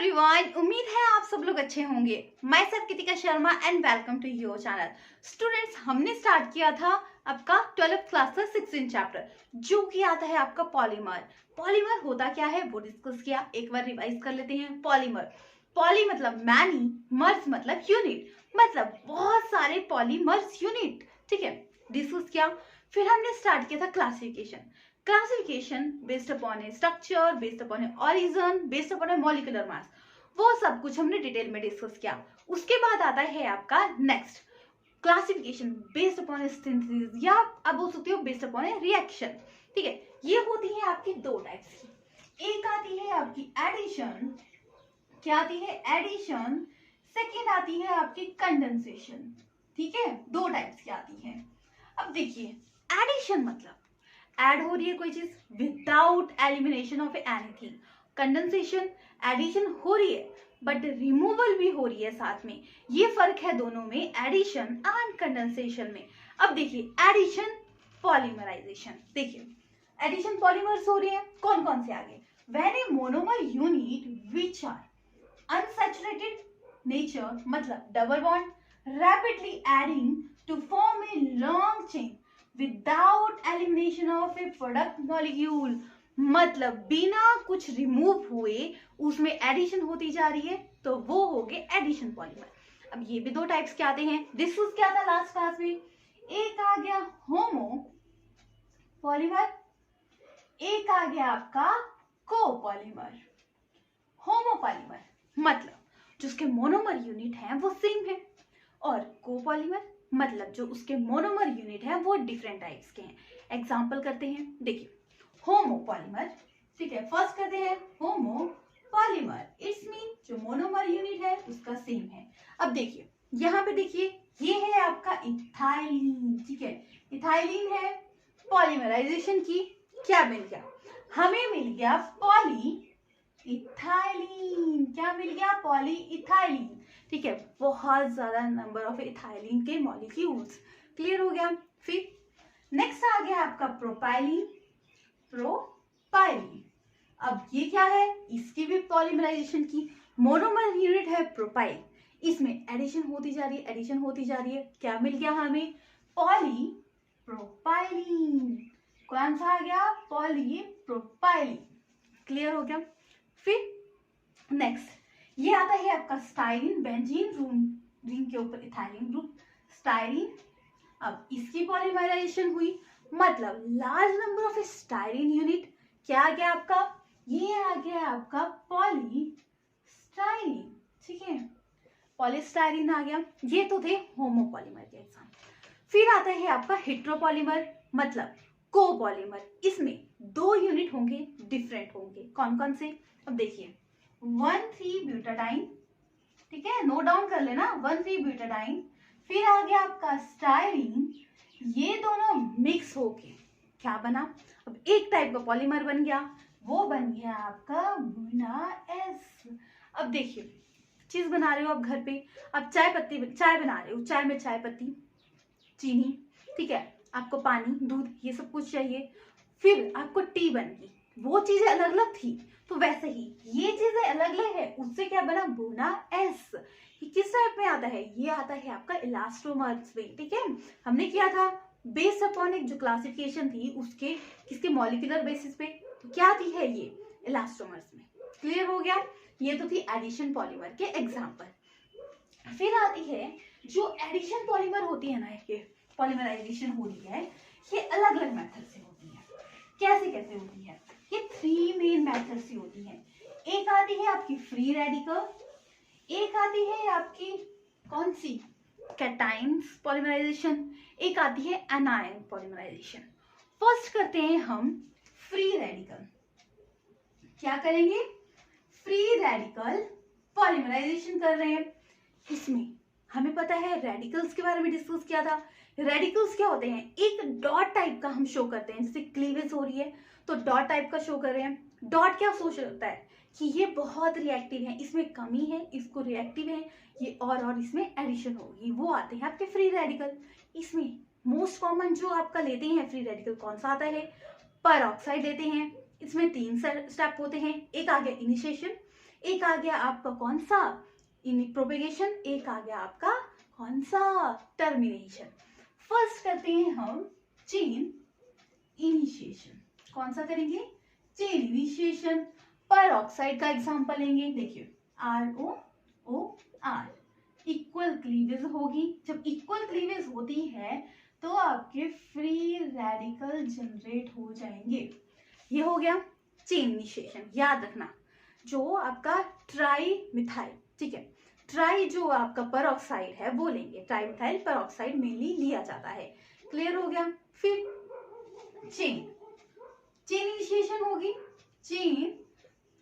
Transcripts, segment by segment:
Everyone, उम्मीद है आप सब लोग अच्छे होंगे। मैं सब Kritika Sharma and welcome to your channel. Students, हमने स्टार्ट किया था आपका 12th क्लास का 16 चैप्टर, जो कि आता है आपका पॉलीमर। पॉलीमर होता क्या है वो डिस्कस किया, एक बार रिवाइज कर लेते हैं। पॉलीमर, पॉली मतलब मैनी, मर्स मतलब यूनिट, मतलब बहुत सारे पॉलीमर्स यूनिट, ठीक है, डिस्कस किया। फिर हमने स्टार्ट किया था क्लासिफिकेशन। क्लासिफिकेशन बेस्ड अपॉन ए स्ट्रक्चर, बेस्ड अपॉन ए ऑरिजिन, बेस्ड अपॉन ए मॉलिक्यूलर मास, वो सब कुछ हमने डिटेल में डिस्कस किया। उसके बाद आता है आपका नेक्स्ट क्लासिफिकेशन बेस्ड अपॉन ए सिंथेसिस, या आप बोल सकते हो बेस्ड अपॉन ए रिएक्शन। ठीक है, ये होती है आपकी दो टाइप्स की। एक आती है आपकी एडिशन, क्या आती है एडिशन, सेकेंड आती है आपकी कंडेंसेशन। ठीक है, दो टाइप्स की आती है। अब देखिए, एडिशन मतलब ऐड हो रही है कोई चीज without elimination of anything. Condensation, addition हो रही है बट रिमूवल भी हो रही है साथ में। ये फर्क है दोनों में, एडिशन एंड कंडेंसेशन में। अब देखिए एडिशन, पॉलीमराइजेशन। देखिए एडिशन पॉलीमर्स हो रही है, कौन कौन से आगे, when a monomer unit which are unsaturated nature, मतलब double bond, rapidly adding to form a long chain without elimination of a product molecule, मतलब बिना कुछ रिमूव हुए उसमें एडिशन होती जा रही है, तो वो हो गए एडिशन पॉलीमर। अब ये भी दो टाइप्स के आते हैं, डिस्कस क्या था लास्ट क्लास में। एक आ गया होमो पॉलीमर, एक आ गया आपका कोपॉलीमर। होमो पॉलीमर मतलब जो उसके मोनोमर यूनिट है वो सेम है, और कोपॉलीमर मतलब जो उसके मोनोमर यूनिट है वो डिफरेंट टाइप्स के हैं। एग्जांपल करते हैं, देखिए होमो पॉलीमर, ठीक है, फर्स्ट करते हैं होमो पॉलीमर, इट्स मीन जो मोनोमर यूनिट है उसका सेम है। अब देखिए यहाँ पे देखिए, ये है आपका इथाइलिन, ठीक है, इथाइलिन है, पॉलीमराइजेशन की क्या मिल गया, हमें मिल गया पॉली इथाइलिन। क्या मिल गया, पॉली इथाइलिन। ठीक है, बहुत ज्यादा नंबर ऑफ इथाइलिन के मॉलिक्यूल्स, क्लियर हो गया। फिर नेक्स्ट आ गया आपका प्रोपाइलिन, प्रोपाइलिन। अब ये क्या है, इसकी भी पॉलीमराइजेशन की, मोनोमर यूनिट है प्रोपाइल, इसमें एडिशन होती जा रही है, एडिशन होती जा रही है, क्या मिल गया हमें, पॉली प्रोपाइलिन। कौन सा आ गया, पॉली प्रोपाइलिन, क्लियर हो गया। फिर नेक्स्ट ये आता है आपका स्टाइरिन, बेंजीन रिंग के ऊपर इथाइलिन ग्रुप, स्टाइरिन। अब इसकी पॉलीमराइजेशन हुई, मतलब large number of styrene unit, क्या आ गया आपका, ये आ गया आपका पॉलीस्टाइरिन। ठीक है, पॉलीस्टाइरिन आ गया। ये तो थे होमोपॉलीमर के एग्जाम। फिर आता है आपका हेट्रोपॉलीमर, मतलब कोपॉलीमर, इसमें दो यूनिट होंगे, डिफरेंट होंगे, कौन कौन से। अब देखिए 1,3-ब्यूटाडाइन, ठीक है, नोट डाउन कर लेना, 1,3-ब्यूटाडाइन। फिर आ गया आपका स्टाइरिन, ये दोनों मिक्स होके क्या बना, अब एक टाइप का पॉलीमर बन गया, वो बन गया आपका बुना-एस। अब देखिए चीज बना रहे हो आप घर पे, अब चाय बना रहे हो, चाय में चाय पत्ती, चीनी, ठीक है, आपको पानी, दूध, ये सब कुछ चाहिए, फिर आपको टी बनेगी, वो चीजें अलग अलग थी, तो वैसे ही ये चीजें अलग अलग है, उससे क्या बना, बुना-एस। ये किस टाइप में आता है, ये आता है आपका इलास्टोमर्स में। ठीक है, हमने किया था बेस्ड अपॉन एक जो क्लासिफिकेशन थी उसके किसके मॉलिक्यूलर बेसिस पे, तो क्या थी है ये इलास्टोमर्स में, क्लियर हो गया। ये तो थी एडिशन पॉलीमर के एग्जाम्पल। फिर आती है जो एडिशन पॉलीमर होती है ना, ये पॉलीमराइजेशन हो रही है, ये अलग अलग मेथड से होती है। कैसे कैसे होती है, ये 3 मेन मेथड से होती है। एक आती है आपकी फ्री रेडिकल, एक आती है आपकी कौन सी, कैटाइन्स पॉलीमराइजेशन, एक आती है एनायन पॉलीमराइजेशन। फर्स्ट करते हैं हम फ्री रेडिकल, क्या करेंगे, फ्री रेडिकल पॉलीमराइजेशन कर रहे हैं। इसमें हमें पता है रेडिकल्स के बारे में डिस्कस किया था। रेडिकल्स क्या होते हैं, एक डॉट टाइप का हम शो करते हैं, जैसे क्लीवेज हो रही है तो डॉट टाइप का शो कर रहे हैं। डॉट क्या शो करता है कि ये बहुत रिएक्टिव है, इसमें कमी है, इसको रिएक्टिव है, ये और इसमें एडिशन होगी, वो आते हैं आपके फ्री रेडिकल। इसमें मोस्ट कॉमन जो आपका लेते हैं फ्री रेडिकल कौन सा आता है, पर ऑक्साइड लेते हैं। इसमें 3 स्टेप होते हैं, एक आ गया इनिशिएशन, एक आ गया आपका कौन सा प्रोपेगेशन, एक आ गया आपका कौन सा टर्मिनेशन। फर्स्ट करते हैं हम चेन इनिशिएशन। कौन सा करेंगे? Chain initiation. पेरोक्साइड का एग्जांपल लेंगे। देखिए ROOR इक्वल क्लीवेज होगी। जब इक्वल क्लीवेज होती है तो आपके फ्री रेडिकल जनरेट हो जाएंगे। ये हो गया चेन इनिशिएशन। याद रखना जो आपका ट्राई मिथाइल, ठीक है, ट्राई जो आपका पेरोक्साइड है वो लेंगे, ट्राई मिथाइल पेरोक्साइड मेनली लिया जाता है। क्लियर हो गया। फिर चेन इनिशिएशन होगी, चेन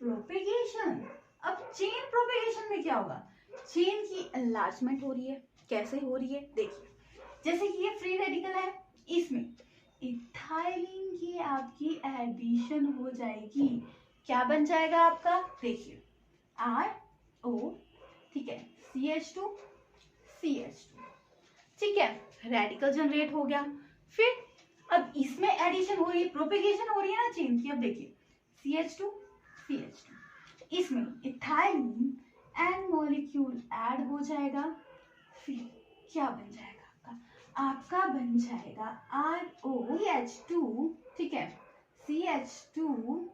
प्रोपेगेशन। अब चेन प्रोपेगेशन में क्या होगा? चेन की एनलार्जमेंट हो रही है। कैसे हो रही है? देखिए, जैसे कि ये फ्री रेडिकल है, इसमें इथाइलिन की आपकी एडिशन हो जाएगी। क्या बन जाएगा आपका? देखिए RO, ठीक है, CH2 CH2, ठीक है, रेडिकल जनरेट हो गया। फिर अब इसमें एडिशन हो रही है, प्रोपेगेशन हो रही है ना चेन की। अब देखिए CH2 CH2, इसमें इथाइलिन एंड मॉलिक्यूल ऐड हो जाएगा। फिर क्या बन जाएगा आपका? आपका बन जाएगा ROCH2, ठीक है, CH2,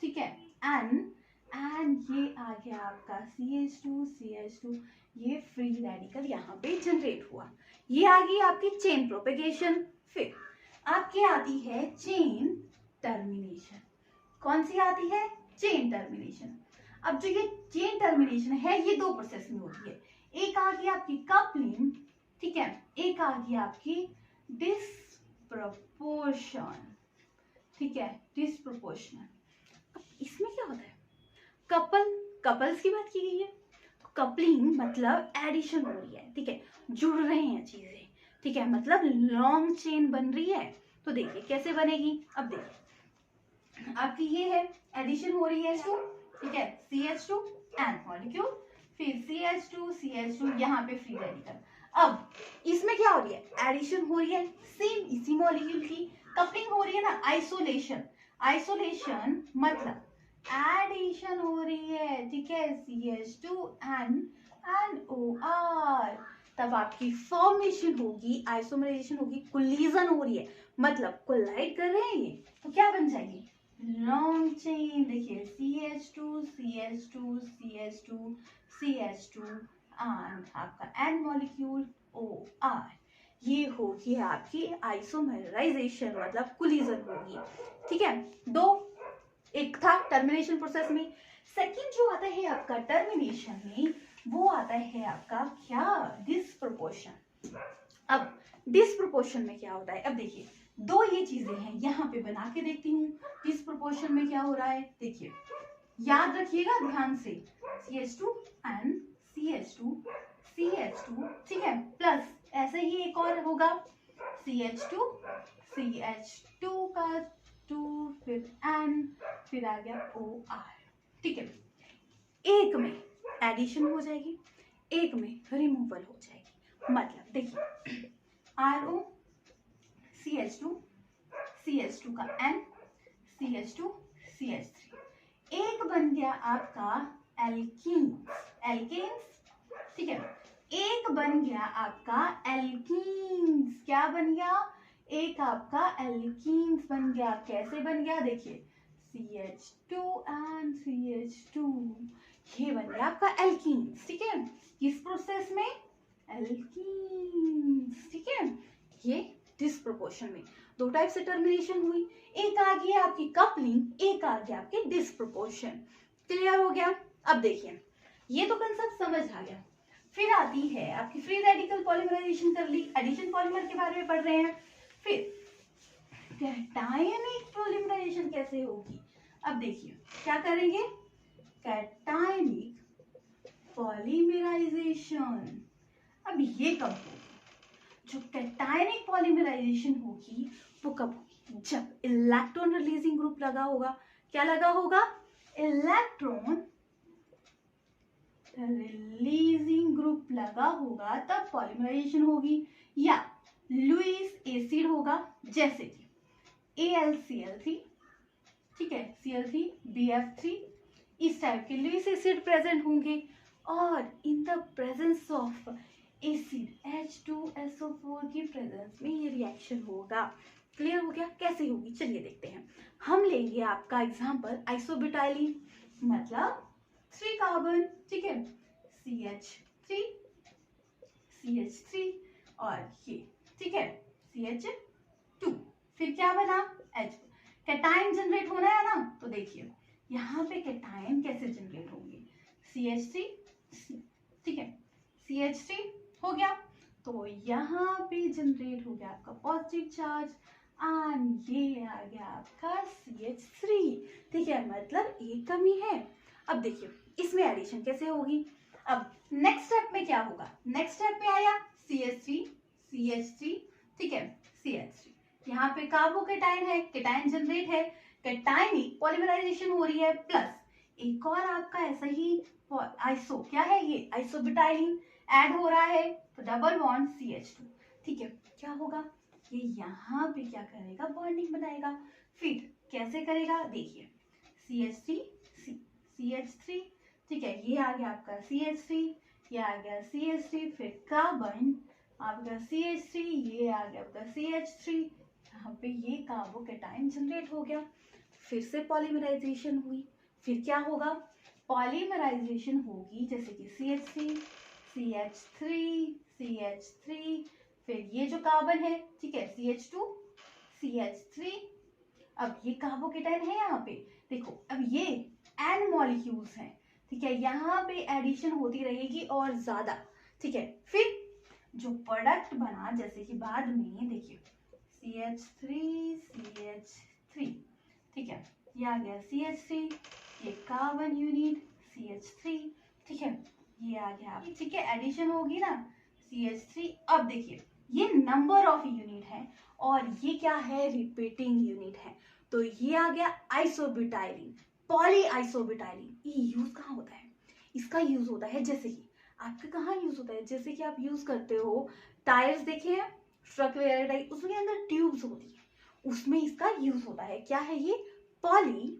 ठीक है, एंड ये आ गया आपका CH2 ये फ्री रेडिकल यहाँ पे जनरेट हुआ। ये आ गई आपकी चेन प्रोपेगेशन। फिर आपकी आती है चेन टर्मिनेशन। कौन सी आती है? Chain termination. अब जो ये चेन टर्मिनेशन है ये दो प्रोसेस में होती है। एक आ गई आपकी कपलिंग, ठीक है, एक आ गई आपकी डिसप्रपोर्शन, ठीक है, डिसप्रपोर्शनल। इसमें क्या होता है? कपल्स की बात की गई है। कपलिंग मतलब एडिशन हो रही है, ठीक है, जुड़ रहे हैं चीजें, ठीक है, मतलब लॉन्ग चेन बन रही है। तो देखिए कैसे बनेगी। अब देखिए आपकी ये है, एडिशन हो रही है H2, ठीक है, CH2 एंड मॉलिक्यूल, फिर CH2 यहाँ पे फ्री रेडिकल। अब इसमें क्या हो रही है? एडिशन हो रही है सेम इसी मॉलिक्यूल की। कपलिंग हो रही है ना, आइसोलेशन मतलब एडिशन हो रही है, ठीक है, CH2 एंड OR। तब आपकी फॉर्मेशन होगी, आइसोमराइजेशन होगी, कोलिजन हो रही है मतलब कोलाइड कर रहे हैं ये, तो क्या बन जाएगी? Long chain. देखिए CH2 एंड आपका एन मॉलिक्यूल OR। ये होगी आपकी आइसोमराइजेशन मतलब कोलिजन होगी, ठीक है। दो, एक था टर्मिनेशन प्रोसेस में, सेकंड जो आता है आपका टर्मिनेशन में वो आता है आपका क्या? डिसप्रपोर्शन। अब डिसप्रपोर्शन में क्या होता है? अब देखिए दो ये चीजें हैं, यहाँ पे बना के देखती हूँ डिसप्रपोर्शन में क्या हो रहा है। देखिए याद रखिएगा ध्यान से, CH2 एंड CH2, ठीक है, प्लस ऐसे ही एक और होगा CH2 का 2, फिर N, फिर आ गया OR, ठीक है। एक में एडिशन हो जाएगी, एक में रिमूवल हो जाएगी। मतलब देखिए RO CH2 का N, CH2 CH3, एक बन गया आपका एल्केन्स, ठीक है, एक बन गया आपका एल्कीन्स। क्या बन गया? एक आपका एल्कीन्स बन गया। कैसे बन गया? देखिए CH2 एंड CH2, ये बन गया आपका एल्कीन्स, ठीक है। किस प्रोसेस में? एल्कीन्स, ठीक है। ये डिसप्रपोर्शन में दो टाइप से टर्मिनेशन हुई, एक आ गई आपकी कपलिंग, एक आ गया आपकी डिसप्रपोर्शन। क्लियर हो गया? अब देखिए ये तो कंसेप्ट समझ आ गया। फिर आती है आपकी फ्री रेडिकल पॉलीमराइजेशन कर ली, एडिशन पॉलीमर के बारे में पढ़ रहे हैं। फिर कैटायनिक पॉलीमराइजेशन कैसे होगी? अब देखिए क्या करेंगे, कैटायनिक पॉलीमराइजेशन। अब ये कब होगी? जो कैटायनिक पॉलीमराइजेशन होगी वो कब होगी? जब इलेक्ट्रॉन रिलीजिंग ग्रुप लगा होगा। क्या लगा होगा? इलेक्ट्रॉन रिलीजिंग ग्रुप लगा होगा तब पॉलीमराइजेशन होगी, या लुईस एसिड होगा जैसे कि AlCl3, ठीक है, Cl3 BF3, इस टाइप के लुईस एसिड प्रेजेंट होंगे और in the presence of acid H2SO4 की प्रेजेंस में ये रिएक्शन होगा। क्लियर हो गया? कैसे होगी चलिए देखते हैं। हम लेंगे आपका एग्जांपल आइसोब्यूटाइलिन, मतलब 3 कार्बन, ठीक है, CH3 और ये, ठीक है, CH2, फिर क्या बना H। कैटायन जनरेट होना है ना, तो देखिए यहाँ पे कैटायन कैसे जनरेट होंगे, CH3, ठीक है, CH3 हो गया, तो यहाँ पे जनरेट हो गया आपका पॉजिटिव चार्ज एंड ये आ गया आपका CH3, ठीक है, मतलब एक कमी है। अब देखिए इसमें एडिशन कैसे होगी। अब नेक्स्ट स्टेप में क्या होगा, नेक्स्ट स्टेप में आया CH3, ठीक है, CH3, यहाँ पे कार्बोकेटाइन है, केटाइन जनरेट है, केटाइनिक पॉलीमराइजेशन हो रही है, प्लस एक और आपका ऐसा ही आइसो, क्या है ये, आइसोब्यूटाइलिन ऐड हो रहा है, तो डबल बॉन्ड CH2, ठीक है, क्या होगा, ये यहाँ पे क्या करेगा, बॉन्डिंग बनाएगा। फिर कैसे करेगा, देखिए CH3, ठीक है, ये आ गया आपका CH3, ये आ गया CH3, फिर कार्बन आपका CH3, ये आ गया आपका CH3, यहाँ पे ये कार्बोकेटाइन जनरेट हो गया, फिर से पॉलीमराइजेशन हुई, फिर क्या होगा, पॉलीमराइजेशन होगी, जैसे कि CH3, फिर ये जो कार्बन है, ठीक है, CH2, CH3, अब ये कार्बोकेटाइन है यहाँ पे, देखो अब ये N मॉलिक्यूल्स हैं, ठीक है, यहाँ पे एडिशन होती रहेगी और ज्यादा, ठीक है, फिर जो प्रोडक्ट बना, जैसे कि बाद में देखिए CH3, ठीक है, ये आ गया CH3, ये कार्बन यूनिट CH3, ठीक है, ये आ गया, ठीक है, एडिशन होगी ना CH3। अब देखिए ये नंबर ऑफ यूनिट है और ये क्या है, रिपीटिंग यूनिट है, तो ये आ गया आइसोब्यूटाइलिन, पॉली आइसोब्यूटाइलिन। ये यूज कहाँ होता है, इसका यूज होता है, जैसे कि आपके कहाँ यूज होता है, जैसे कि आप यूज करते हो टायर्स देखे हैं, ट्रक वगैरह टाइप, उसमें अंदर ट्यूब्स होती है, उसमें इसका यूज होता है, क्या है ये, पॉली,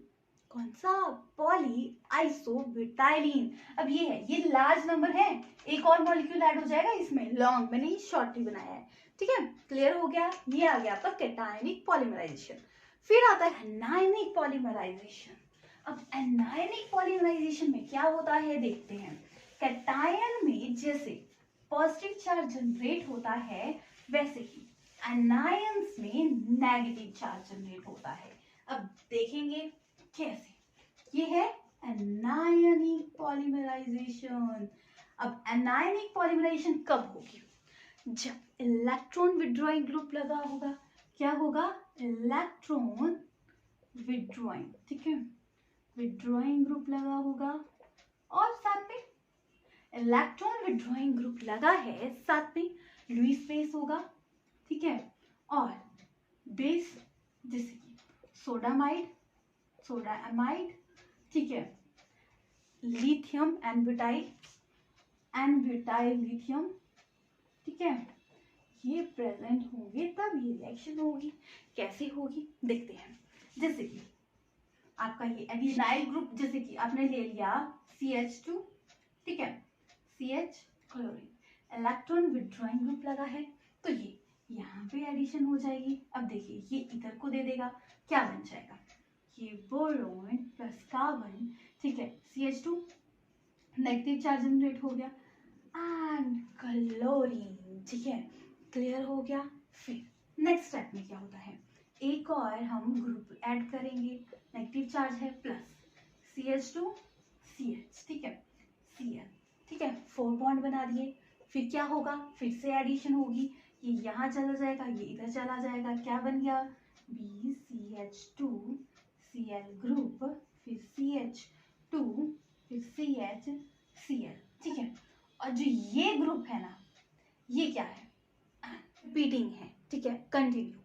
कौन सा, पॉली आइसोब्यूटाइलिन। अब ये है, ये लार्ज नंबर है, एक और मॉलिक्यूल ऐड हो जाएगा इसमें, लॉन्ग, मैंने शॉर्टली बनाया है, ठीक है, क्लियर हो गया। ये आ गया आपका कैटायनिक पॉलीमराइजेशन। फिर आता है एनायनिक पॉलीमराइजेशन। अब एनायनिक पॉलीमराइजेशन में क्या होता है देखते हैं। कैटायन में जैसे पॉजिटिव चार्ज जनरेट होता है, वैसे ही एनायंस में नेगेटिव चार्ज जनरेट होता है। अब देखेंगे कैसे, ये है एनायनिक पॉलीमराइजेशन। अब एनायनिक पॉलीमराइजेशन कब होगी, जब इलेक्ट्रॉन विड्रॉइंग ग्रुप लगा होगा, क्या होगा, इलेक्ट्रॉन विड्रॉइंग, ठीक है, विड्रॉइंग ग्रुप लगा होगा, और साथ में इलेक्ट्रॉन विड्रॉइंग ग्रुप लगा है, साथ में लुईस बेस होगा, ठीक है, और बेस जैसे कि सोडामाइड, सोडामाइड, ठीक है, लिथियम एंड ब्यूटाइल लिथियम, ठीक है, ये प्रेजेंट होंगे तब ये रिएक्शन होगी। कैसे होगी देखते हैं। जैसे कि आपका ये एडिनाइल ग्रुप, जैसे कि आपने ले लिया CH2, ठीक है, CH chlorine, electron withdrawing group लगा है, तो ये यहाँ पे एडिशन हो जाएगी। अब देखिए ये इधर को दे देगा, क्या बन जाएगा, ये बोरोन प्लस कार्बन, ठीक है, CH2, नेगेटिव चार्ज जनरेट हो गया, एंड क्लोरीन, ठीक है, क्लियर हो गया। फिर नेक्स्ट स्टेप में क्या होता है, एक और हम ग्रुप ऐड करेंगे, नेगेटिव चार्ज है, प्लस CH2 CH, ठीक है, Cl, ठीक है, 4 बॉन्ड बना दिए। फिर क्या होगा, फिर से एडिशन होगी, ये यहाँ चला जाएगा, ये इधर चला जाएगा, क्या बन गया, BCH2 Cl ग्रुप, फिर CH2, फिर CH ठीक है। और जो ये ग्रुप है ना, ये क्या है, रिपीटिंग है, ठीक है, कंटिन्यू,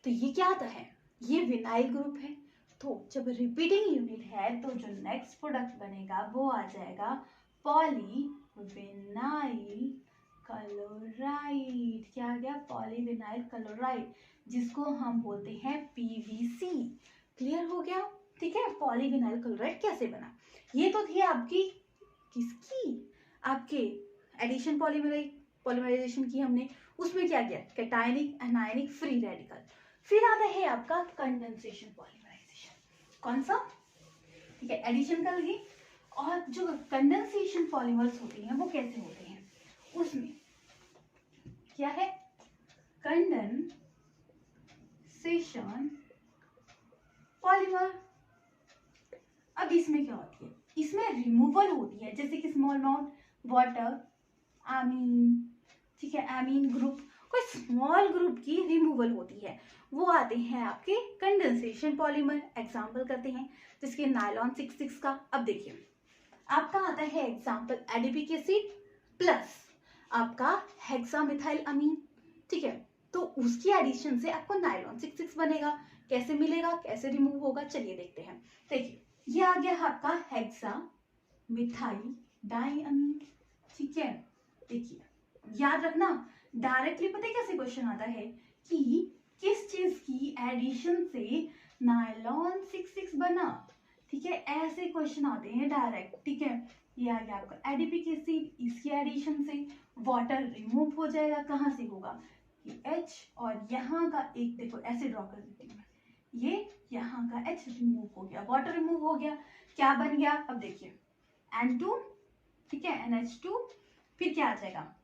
तो ये क्या आता है, ये विनाइल ग्रुप है। तो जब रिपीटिंग यूनिट है तो जो नेक्स्ट प्रोडक्ट बनेगा वो आ जाएगा पॉलीविनाइल क्लोराइड। क्या आ गया, पॉलीविनाइल क्लोराइड, जिसको हम बोलते हैं PVC। क्लियर हो गया, ठीक है। पॉलीविनाइल क्लोराइड कैसे बना, ये तो थी आपकी किसकी, आपके एडिशन पॉलीमराइजेशन की हमने, उसमें क्या किया, कैटायनिक एनायनिक फ्री रेडिकल। फिर आता है आपका कंडेंसेशन पॉलीमराइजेशन। कौन सा, ठीक है, एडिशन कर ली। और जो कंडेंसेशन पॉलीमर्स होते हैं वो कैसे होते हैं, उसमें क्या है, कंडेंसेशन पॉलीमर। अब इसमें क्या होती है, इसमें रिमूवल होती है, जैसे कि स्मॉल अमाउंट वाटर, एमीन, ठीक है, एमीन ग्रुप, कोई स्मॉल ग्रुप की रिमूवल होती है, वो आते हैं आपके कंडेंसेशन पॉलीमर। एग्जांपल करते हैं जिसके नायलॉन 66 का। अब देखिए आपका आता है एग्जांपल एडिपिक एसिड प्लस आपका हेक्सामिथाइल अमीन, ठीक है, तो उसकी एडिशन से आपको नायलॉन 66 बनेगा। कैसे मिलेगा, कैसे रिमूव होगा, चलिए देखते हैं। देखिए ये आ गया आपका हेक्सामिथाइल डाइअमीन, ठीक है। देखिए याद रखना, डायरेक्टली पता है कैसे क्वेश्चन आता है कि किस चीज की एडिशन से नायलॉन 66 बना, ठीक है, ऐसे क्वेश्चन आते हैं डायरेक्ट, ठीक है। ये आ गया आपका एडिपिक एसिड, इसकी एडिशन से वाटर रिमूव हो जाएगा, कहाँ से होगा, ये H और यहाँ का एक देखो ऐसे ड्रॉ कर देती हूँ, ये यहाँ का H रिमूव हो गया, वाटर रिमूव हो गया, क्या बन गया, अब देखिए N2, ठीक है, NH2, फिर क्या आ जाएगा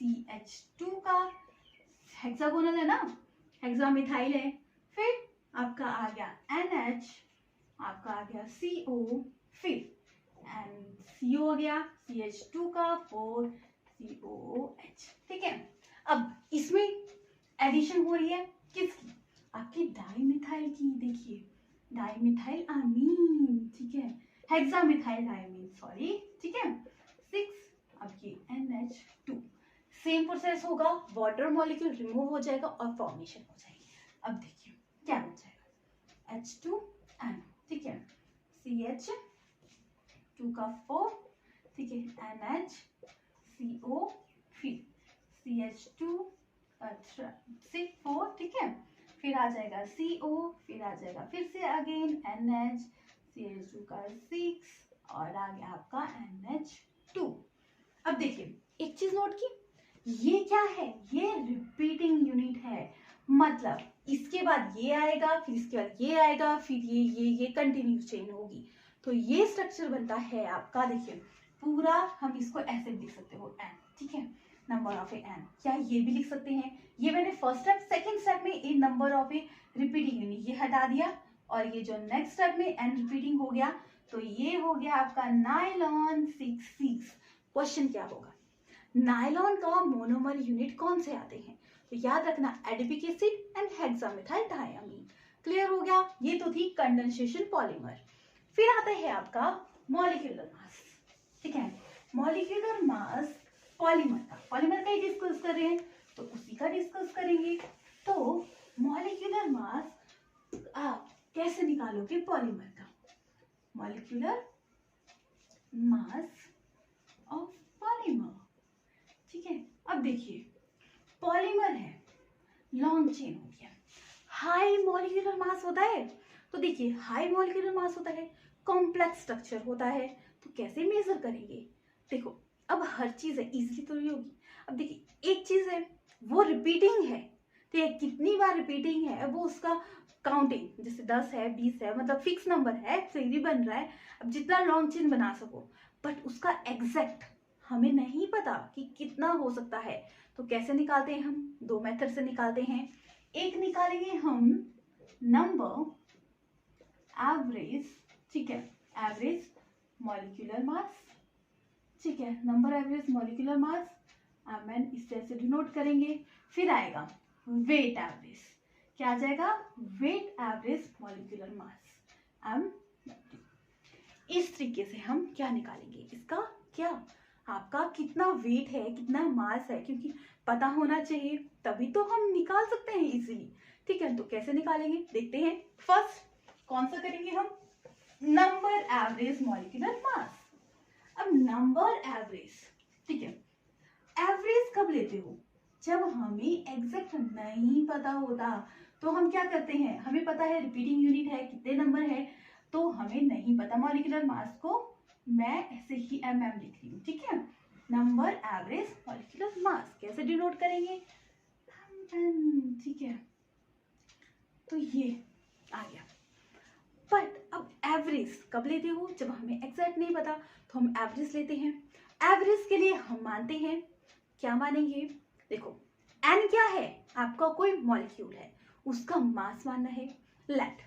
CH2 का हेक्सागोनल है ना, हेक्सामिथाइल है, फिर आपका आ गया NH, आपका आ गया CO, फिर CO हो गया CH2 का 4 COOH, ठीक है। अब इसमें एडिशन हो रही है किसकी, आपके डाइमिथाइल की, देखिए डाइमिथाइल अमीन, ठीक है, हेक्सामिथाइल डाइमीन, सॉरी, ठीक है, 6 आपकी NH2। सेम प्रोसेस होगा, वाटर मॉलिक्यूल रिमूव हो जाएगा और फॉर्मेशन हो जाएगी। अब देखिए क्या बन जाएगा, H2N, ठीक है, CH2 का 4, ठीक है, NH, CO, फिर CH2 6 4, ठीक है, फिर आ जाएगा CO, फिर आ जाएगा फिर से अगेन NH, CH2 का 6 और आ गया आपका NH2। अब देखिए एक चीज नोट की, ये क्या है, ये रिपीटिंग यूनिट है, मतलब इसके बाद ये आएगा, फिर इसके बाद ये आएगा, फिर ये कंटिन्यू चेन होगी, तो ये स्ट्रक्चर बनता है आपका। देखिए पूरा हम इसको ऐसे लिख सकते हो n, ठीक है, नंबर ऑफ ए n, क्या ये भी लिख सकते हैं, ये मैंने फर्स्ट स्टेप, सेकंड स्टेप में a number of a repeating unit ये हटा दिया, और ये जो नेक्स्ट स्टेप में n रिपीटिंग हो गया, तो ये हो गया आपका नायलॉन 66। क्वेश्चन क्या होगा, नायलॉन का मोनोमर यूनिट कौन से आते हैं, तो याद रखना adipic acid and hexamethyl डाइअमीन। Clear हो गया, ये तो थी कंडेंसेशन पॉलीमर। फिर आता है आपका मॉलिक्यूलर मास, ठीक है, मॉलिक्यूलर मास पॉलीमर का ही डिस्कस कर रहे हैं तो उसी का डिस्कस करेंगे। तो मॉलिक्यूलर मास आप कैसे निकालोगे पॉलीमर का, मॉलिक्यूलर मास ऑफ पॉलीमर, ठीक है। अब देखिए पॉलीमर है, लॉन्ग चेन हो गया, हाई मॉलिक्यूलर मास होता है, तो देखिए हाई मॉलिक्यूलर मास होता है, कॉम्प्लेक्स स्ट्रक्चर होता है, तो कैसे मेजर करेंगे, देखो अब हर चीज है इजीली तो नहीं होगी। अब देखिए एक चीज है वो रिपीटिंग है, तो ये कितनी बार रिपीटिंग है वो उसका काउंटिंग, जैसे 10 है 20 है, मतलब फिक्स नंबर है, सही बन रहा है, अब जितना लॉन्ग चेन बना सको, बट उसका एग्जैक्ट हमें नहीं पता कि कितना हो सकता है। तो कैसे निकालते हैं हम, दो मेथड से निकालते हैं, एक निकालेंगे हम नंबर एवरेज, ठीक है, एवरेज मॉलिक्यूलर मास, ठीक है, number average molecular mass M N इस तरह से डिनोट करेंगे। फिर आएगा वेट एवरेज, क्या आ जाएगा, weight average molecular mass M. इस तरीके से हम क्या निकालेंगे, इसका क्या, आपका कितना वेट है, कितना मास है, क्योंकि पता होना चाहिए तभी तो हम निकाल सकते हैं इजीली, ठीक है। तो कैसे निकालेंगे देखते हैं। फर्स्ट कौन सा करेंगे हम, नंबर एवरेज मॉलिक्यूलर मास। अब नंबर एवरेज, ठीक है, एवरेज कब लेते हो, जब हमें एग्जैक्ट नहीं पता होता, तो हम क्या करते हैं, हमें पता है रिपीटिंग यूनिट है, कितने नंबर है, तो हमें नहीं पता मॉलिक्यूलर मास को मैं ऐसे ही mm लिख रही हूँ, ठीक है। नंबर एवरेज मॉलिक्यूलर मास कैसे डिनोट करेंगे, ठीक है। तो ये आ गया। बट अब एवरेज कब लेते हो, जब हमें एग्जैक्ट नहीं पता तो हम एवरेज लेते हैं। एवरेज के लिए हम मानते हैं, क्या मानेंगे, देखो n क्या है, आपका कोई मॉलिक्यूल है, उसका मास मानना है, लेट,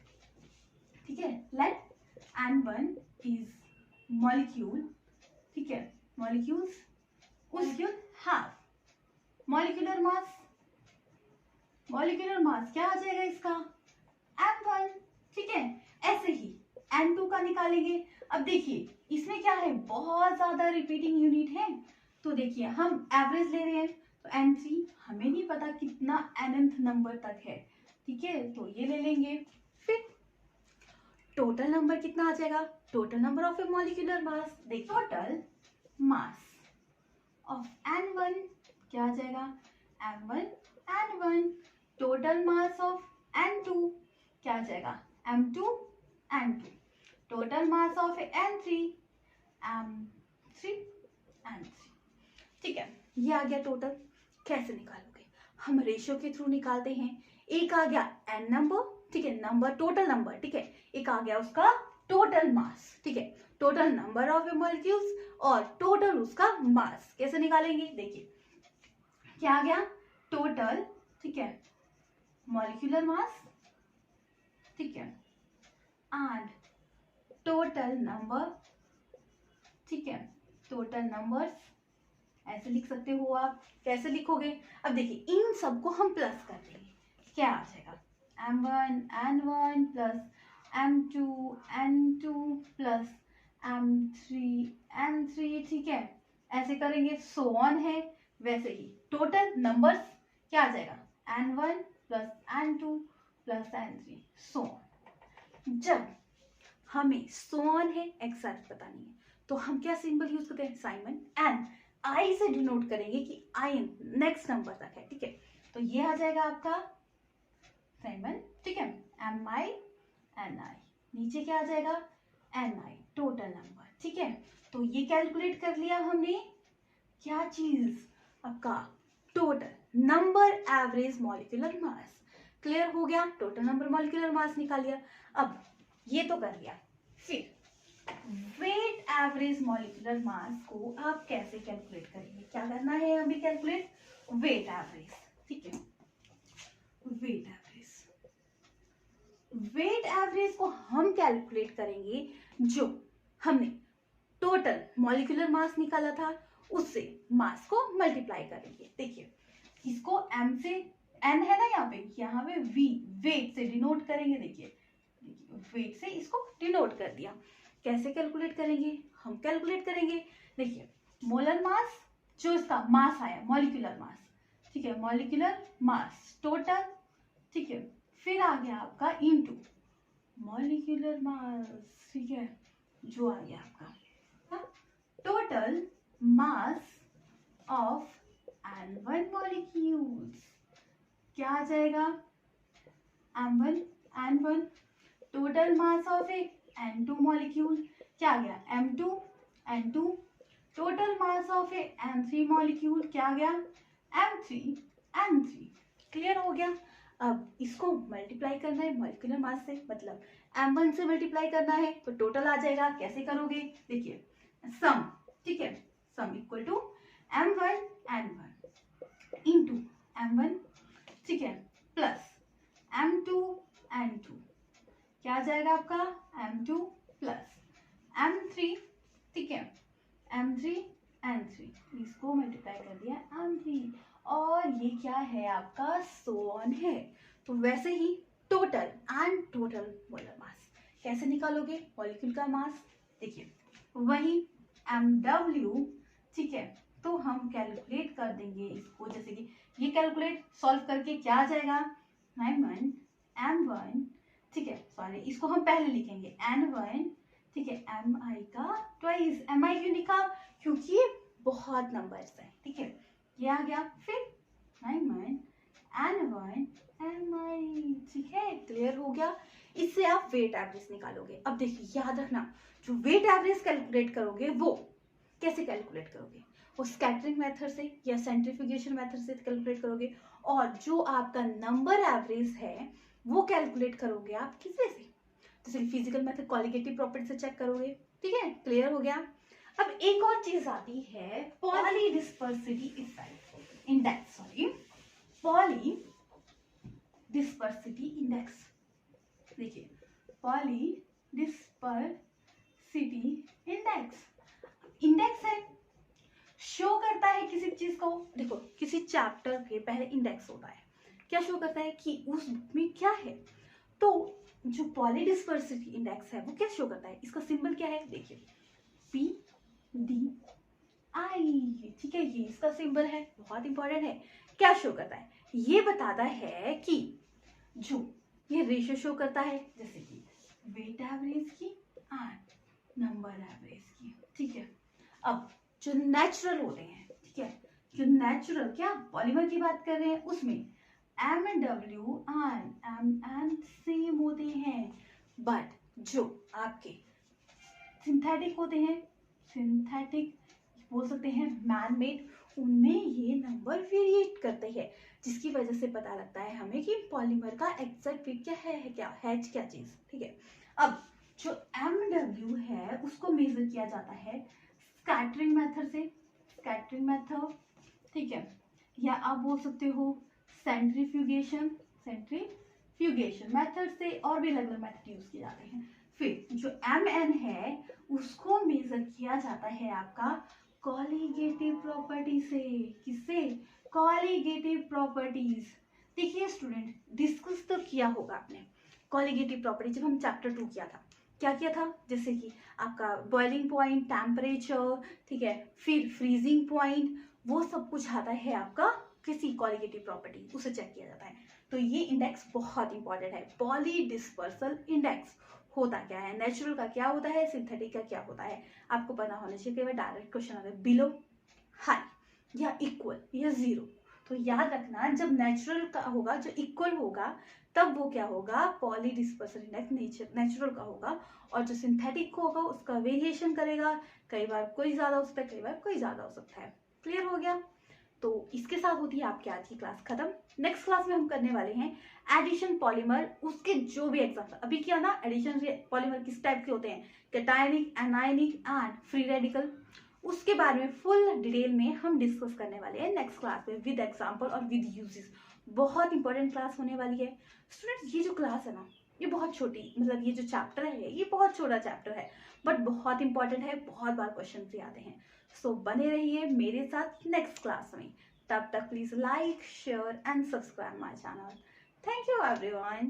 ठीक है, लेट n1 इज मॉलिक्यूल, ठीक है, मॉलिक्यूल हाफ मॉलिक्यूलर मास क्या आ जाएगा इसका, m1, ठीक है। ऐसे ही n2 का निकालेंगे। अब देखिए इसमें क्या है, बहुत ज्यादा रिपीटिंग यूनिट है, तो देखिए हम एवरेज ले रहे हैं, तो n3 हमें नहीं पता कितना nth नंबर तक है, ठीक है, तो ये ले लेंगे। फिर टोटल नंबर कितना आ जाएगा, total number of A molecular mass, देखिए टोटल मास ऑफ n1 क्या आ जाएगा, m1 total mass of n2 क्या आ जाएगा, m2 total mass of n3 m3 ठीक है। ये आ गया टोटल। कैसे निकालोगे, हम रेशियो के थ्रू निकालते हैं। एक आ गया n नंबर, ठीक है, नंबर टोटल नंबर, ठीक है, एक आ गया उसका टोटल मास, ठीक है, टोटल नंबर ऑफ मॉलिक्यूल्स और टोटल उसका मास। कैसे निकालेंगे, देखिए क्या आ गया, टोटल, ठीक है, मॉलिक्यूलर मास, ठीक है, एंड टोटल नंबर, ठीक है, टोटल नंबर्स, ऐसे लिख सकते हो आप। कैसे लिखोगे, अब देखिए इन सबको हम प्लस कर देंगे, क्या आ जाएगा, m1 n1 plus m2 n2 plus m3 n3, ठीक है, ऐसे करेंगे, सो ऑन है। वैसे ही टोटल नंबर्स क्या आ जाएगा, n1 plus n2 plus n3, so on. जब हमें सो ऑन है एग्जैक्ट पता नहीं है, तो हम क्या सिंबल यूज करते हैं, साइमन एंड आई से डिनोट करेंगे कि आई नेक्स्ट नंबर तक है, ठीक है, तो ये आ जाएगा आपका साइमन, ठीक है, एम आई एन आई, नीचे क्या आ जाएगा, एन आई टोटल नंबर, ठीक है। तो ये कैलकुलेट कर लिया हमने, क्या चीज, आपका टोटल नंबर एवरेज मॉलिक्यूलर मास। क्लियर हो गया, टोटल नंबर मॉलिक्यूलर मास निकाल लिया। अब ये तो कर लिया, फिर वेट एवरेज मॉलिक्यूलर मास को आप कैसे कैलकुलेट करेंगे, क्या करना है हमें कैलकुलेट, वेट एवरेज, ठीक है, वेट एवरेज को हम कैलकुलेट करेंगे, जो हमने टोटल मॉलिक्यूलर मास निकाला था उससे मास को मल्टीप्लाई करेंगे। देखिए इसको m से, n है ना यहाँ पे v वेट से डिनोट करेंगे। देखिए वेट से इसको डिनोट कर दिया। कैसे कैलकुलेट करेंगे, हम कैलकुलेट करेंगे, देखिए मोलर मास, जो इसका मास आया मॉलिक्यूलर मास, ठीक है, मॉलिक्यूलर मास टोटल, ठीक है, फिर आ गया आपका इनटू मॉलिक्यूलर मास, ठीक है, जो आ गया आपका total mass of n1 molecules, क्या आ जाएगा, n1 total mass of A n2 molecule, क्या आ गया, m2 total mass of A n3 molecule, क्या आ गया, m3 क्लियर हो गया। अब इसको मल्टीप्लाई करना है मॉलिक्यूलर मास से, मतलब m1 से मल्टीप्लाई करना है तो टोटल आ जाएगा। कैसे करोगे, देखिए सम, ठीक है, sum equal to m1 n1 into m1, ठीक है, प्लस m2 n2, क्या आ जाएगा आपका, m2 प्लस m3, ठीक है, m3 n3, इसको मल्टीप्लाई कर दिया m3, और ये क्या है आपका, सो ऑन है। तो वैसे ही total and total molar mass कैसे निकालोगे, मॉलिक्यूल का मास, देखिए वही mw, ठीक है, तो हम कैलकुलेट कर देंगे इसको, जैसे कि ये कैलकुलेट सॉल्व करके क्या आ जाएगा, m1 ठीक है, सॉरी इसको हम पहले लिखेंगे n1, ठीक है, mi का ट्वाइस, mi क्यों लिखा, क्योंकि ये बहुत नंबर्स हैं, ठीक है, ये आ गया, फिर n1 mi, ठीक है, क्लियर हो गया। इससे आप वेट एवरेज निकालोगे। अब देखिए याद रखना, जो वेट एवरेज कैलकुलेट करोगे वो कैसे कैलकुलेट करोगे, वो स्कैटरिंग मेथड से या सेंट्रीफ्यूगेशन मेथड से कैलकुलेट करोगे, और जो आपका नंबर एवरेज है वो कैलकुलेट करोगे आप किससे से, तो सिर्फ फिजिकल मेथड कॉलिगेटिव प्रॉपर्टी से चेक करोगे। ठीक है, क्लियर हो गया। अब एक और चीज आती है पॉलीडिस्पर्सिटी इंडेक्स, पॉलीडिस्पर्सिटी इंडेक्स। देखिए पॉलीडिस्पर्सिटी इंडेक्स है, शो करता है किसी चीज को। देखो किसी चैप्टर के पहले इंडेक्स होता है, क्या शो करता है कि उस बुक में क्या है। तो जो पॉलीडिस्पर्सिटी इंडेक्स है वो क्या शो करता है, इसका सिंबल क्या है, देखिए PDI। ठीक है, ये इसका सिंबल है, बहुत इंपॉर्टेंट है। क्या शो करता है, ये बताता है कि जो ये रेशियो शो करता है, जैसे कि वेट एवरेज की एंड नंबर एवरेज की। ठीक है, अब जो नेचुरल होते हैं, ठीक है, जो नेचुरल क्या पॉलीमर की बात कर रहे हैं, उसमें MW एंड MN सेम होते हैं, बट जो आपके सिंथेटिक होते हैं, सिंथेटिक बोल सकते हैं मैन मेड, उनमें ये नंबर वेरिएट करते हैं, जिसकी वजह से पता लगता है हमें कि पॉलीमर का एग्जैक्ट वेट क्या है क्या चीज। ठीक है, अब जो MW है उसको मेजर किया जाता है स्कैटरिंग मेथड से, स्कैटरिंग मेथड। ठीक है, या आप बोल सकते हो सेंट्रीफ्यूगेशन मेथड से, और भी अलग अलग मेथड यूज किए जाते हैं। फिर जो MN है उसको मेजर किया जाता है आपका कॉलिगेटिव प्रॉपर्टी से, किससे, कॉलिगेटिव प्रॉपर्टीज। देखिए स्टूडेंट, डिस्कस तो किया होगा आपने कॉलिगेटिव प्रॉपर्टी जब हम चैप्टर 2 किया था। क्या किया था, जैसे कि आपका बॉइलिंग पॉइंट, टेम्परेचर, ठीक है, फिर फ्रीजिंग पॉइंट, वो सब कुछ आता है आपका किसी कॉलिगेटिव प्रॉपर्टी, उसे चेक किया जाता है। तो ये इंडेक्स बहुत इंपॉर्टेंट है। पॉलीडिस्पर्सल इंडेक्स होता क्या है, नेचुरल का क्या होता है, सिंथेटिक का क्या होता है, आपको पता होना चाहिए। कई बार डायरेक्ट क्वेश्चन आता है बिलो, हाई या इक्वल या जीरो, तो याद रखना जब नेचुरल का होगा, जो इक्वल होगा, तब वो क्या होगा, पॉलीडिस्पर्सल इंडेक्स नेचुरल का होगा, और जो सिंथेटिक होगा उसका वेरिएशन करेगा, कई बार कोई ज्यादा हो सकता है, कई बार कोई ज्यादा हो सकता है। क्लियर हो गया। तो इसके साथ होती है आपकी आज की क्लास खत्म। नेक्स्ट क्लास में हम करने वाले हैं एडिशन पॉलीमर, उसके जो भी एग्जाम्पल अभी किया ना, एडिशन पॉलीमर किस टाइप के होते हैं, cationic, anionic and free radical, उसके बारे में फुल डिटेल में हम डिस्कस करने वाले हैं नेक्स्ट क्लास में विद एग्जाम्पल और विद यूजेस। बहुत इंपॉर्टेंट क्लास होने वाली है स्टूडेंट्स। ये जो क्लास है ना, ये बहुत छोटी, मतलब ये जो चैप्टर है ये बहुत छोटा चैप्टर है, बट बहुत इंपॉर्टेंट है, बहुत बार क्वेश्चन भी आते हैं। सो बने रहिए मेरे साथ नेक्स्ट क्लास में। तब तक please like, share and subscribe my channel. Thank you everyone.